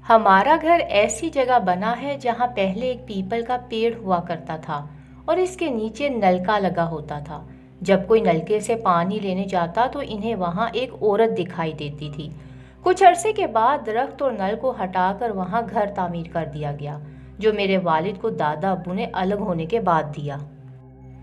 हमारा घर ऐसी जगह बना है जहाँ पहले एक पीपल का पेड़ हुआ करता था और इसके नीचे नलका लगा होता था। जब कोई नलके से पानी लेने जाता तो इन्हें वहाँ एक औरत दिखाई देती थी। कुछ अरसे के बाद दरख्त और नल को हटाकर वहाँ घर तामीर कर दिया गया, जो मेरे वालिद को दादा अब्बू ने अलग होने के बाद दिया।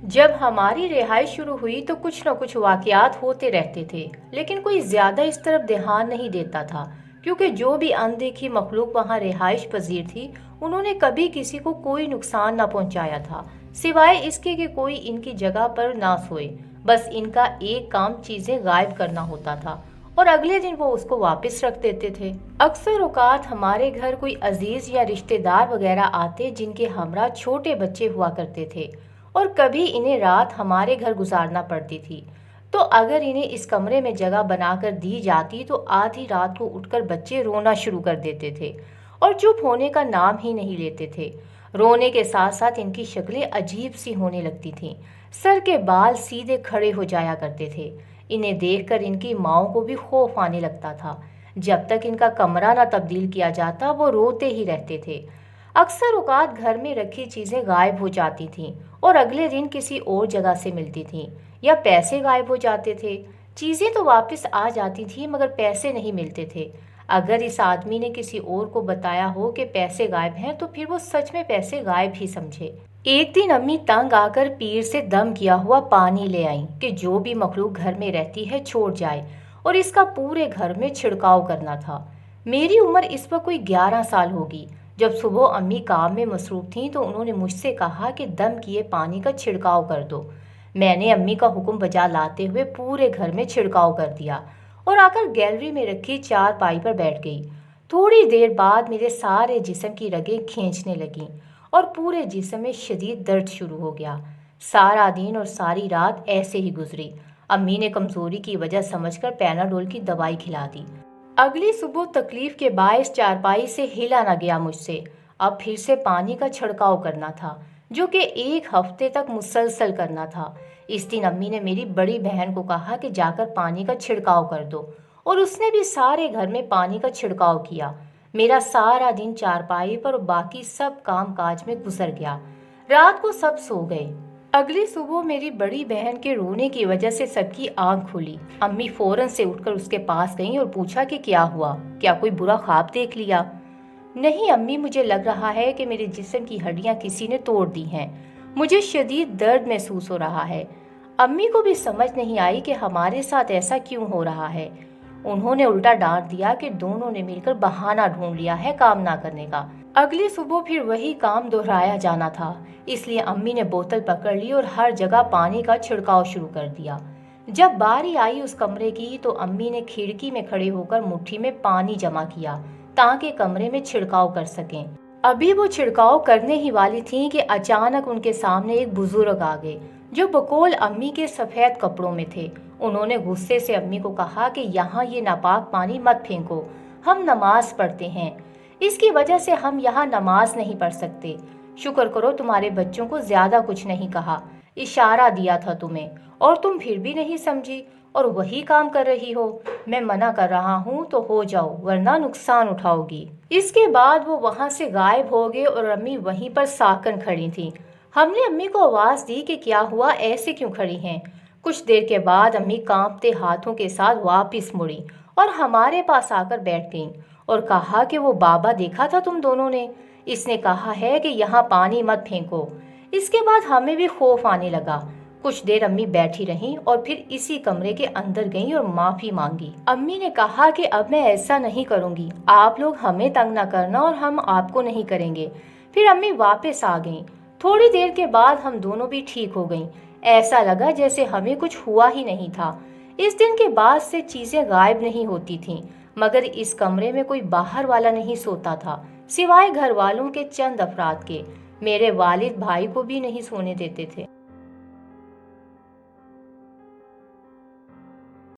जब हमारी रिहाइश शुरू हुई तो कुछ न कुछ वाकयात होते रहते थे, लेकिन कोई ज्यादा इस तरफ ध्यान नहीं देता था, क्योंकि जो भी अनदेखी मखलूक वहाँ रिहाइश पजीर थी, उन्होंने कभी किसी को कोई नुकसान न पहुंचाया था, सिवाय इसके कि कोई इनकी जगह पर ना सोए। बस इनका एक काम चीजें गायब करना होता था और अगले दिन वो उसको वापस रख देते थे। अक्सर औकात हमारे घर कोई अजीज या रिश्तेदार वगैरह आते जिनके हमरा छोटे बच्चे हुआ करते थे, और कभी इन्हें रात हमारे घर गुजारना पड़ती थी। तो अगर इन्हें इस कमरे में जगह बनाकर दी जाती तो आधी रात को उठकर बच्चे रोना शुरू कर देते थे और चुप होने का नाम ही नहीं लेते थे। रोने के साथ साथ इनकी शक्लें अजीब सी होने लगती थीं। सर के बाल सीधे खड़े हो जाया करते थे। इन्हें देखकर इनकी माओं को भी खौफ आने लगता था। जब तक इनका कमरा ना तब्दील किया जाता वो रोते ही रहते थे। अक्सर औकात घर में रखी चीजें गायब हो जाती थीं और अगले दिन किसी और जगह से मिलती थीं, या पैसे गायब हो जाते थे। चीजें तो वापस आ जाती थी मगर पैसे नहीं मिलते थे। अगर इस आदमी ने किसी और को बताया हो कि पैसे गायब हैं तो फिर वो सच में पैसे गायब ही समझे। एक दिन अम्मी तंग आकर पीर से दम किया हुआ पानी ले आई कि जो भी मखलूक घर में रहती है छोड़ जाए, और इसका पूरे घर में छिड़काव करना था। मेरी उम्र इस वक्त कोई 11 साल होगी। जब सुबह अम्मी काम में मसरूफ थीं तो उन्होंने मुझसे कहा कि दम किए पानी का छिड़काव कर दो। मैंने अम्मी का हुक्म बजा लाते हुए पूरे घर में छिड़काव कर दिया और आकर गैलरी में रखी चारपाई पर बैठ गई। थोड़ी देर बाद मेरे सारे जिस्म की रगें खींचने लगीं और पूरे जिस्म में शदीद दर्द शुरू हो गया। सारा दिन और सारी रात ऐसे ही गुजरी। अम्मी ने कमजोरी की वजह समझकर पैनाडोल की दवाई खिला दी। अगली सुबह तकलीफ के बायस चारपाई से हिला न गया मुझसे। अब फिर से पानी का छिड़काव करना था, जो कि एक हफ्ते तक मुसलसल करना था। इस दिन अम्मी ने मेरी बड़ी बहन को कहा कि जाकर पानी का छिड़काव कर दो, और उसने भी सारे घर में पानी का छिड़काव किया। मेरा सारा दिन चारपाई पर और बाकी सब काम काज में गुजर गया। रात को सब सो गए। अगली सुबह मेरी बड़ी बहन के रोने की वजह से सबकी आंख खुली। अम्मी फौरन से उठकर उसके पास गईं और पूछा कि क्या हुआ, क्या कोई बुरा ख्वाब देख लिया? नहीं अम्मी, मुझे लग रहा है कि मेरे जिस्म की हड्डियां किसी ने तोड़ दी हैं। मुझे शदीद दर्द महसूस हो रहा है। अम्मी को भी समझ नहीं आई कि हमारे साथ ऐसा क्यों हो रहा है। उन्होंने उल्टा डांट दिया कि दोनों ने मिलकर बहाना ढूंढ लिया है काम ना करने का। अगली सुबह फिर वही काम दोहराया जाना था, इसलिए अम्मी ने बोतल पकड़ ली और हर जगह पानी का छिड़काव शुरू कर दिया। जब बारी आई उस कमरे की तो अम्मी ने खिड़की में खड़े होकर मुट्ठी में पानी जमा किया ताकि कमरे में छिड़काव कर सकें। अभी वो छिड़काव करने ही वाली थी कि अचानक उनके सामने एक बुजुर्ग आ गए जो बकौल अम्मी के सफेद कपड़ों में थे। उन्होंने गुस्से से अम्मी को कहा कि यहाँ ये नापाक पानी मत फेंको, हम नमाज पढ़ते हैं, इसकी वजह से हम यहाँ नमाज नहीं पढ़ सकते। शुक्र करो तुम्हारे बच्चों को ज्यादा कुछ नहीं कहा, इशारा दिया था तुम्हें और तुम फिर भी नहीं समझी और वही काम कर रही हो। मैं मना कर रहा हूँ तो हो जाओ, वरना नुकसान उठाओगी। इसके बाद वो वहाँ से गायब हो गए और अम्मी वहीं पर साकन खड़ी थी। हमने अम्मी को आवाज़ दी कि क्या हुआ, ऐसे क्यों खड़ी हैं। कुछ देर के बाद अम्मी कांपते हाथों के साथ वापस मुड़ी और हमारे पास आकर बैठ गईं और कहा कि वो बाबा देखा था तुम दोनों ने, इसने कहा है कि यहाँ पानी मत फेंको। इसके बाद हमें भी खौफ आने लगा। कुछ देर अम्मी बैठी रहीं और फिर इसी कमरे के अंदर गईं और माफी मांगी। अम्मी ने कहा कि अब मैं ऐसा नहीं करूंगी, आप लोग हमें तंग न करना और हम आपको नहीं करेंगे। फिर अम्मी वापस आ गईं। थोड़ी देर के बाद हम दोनों भी ठीक हो गईं। ऐसा लगा जैसे हमें कुछ हुआ ही नहीं था। इस दिन के बाद से चीजें गायब नहीं होती थीं, मगर इस कमरे में कोई बाहर वाला नहीं सोता था, सिवाय घर वालों के चंद अफराद के। मेरे वालिद भाई को भी नहीं सोने देते थे।